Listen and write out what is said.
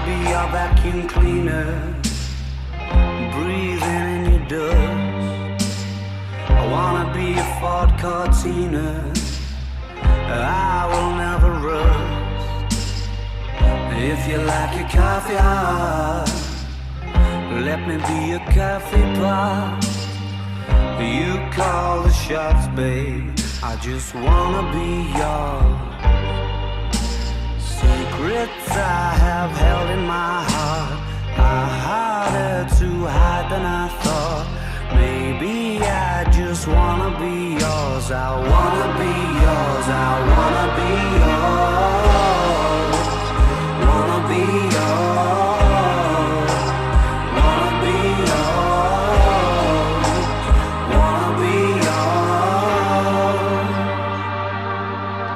be your vacuum cleaner, breathing in your dust. I wanna be a Ford Cortina, I will never rust. If you like your coffee hot, let me be a coffee pot. You call the shots, babe, I just wanna be yours. Secrets I have held in my heart are harder to hide than I thought. Maybe I just wanna be yours, I wanna be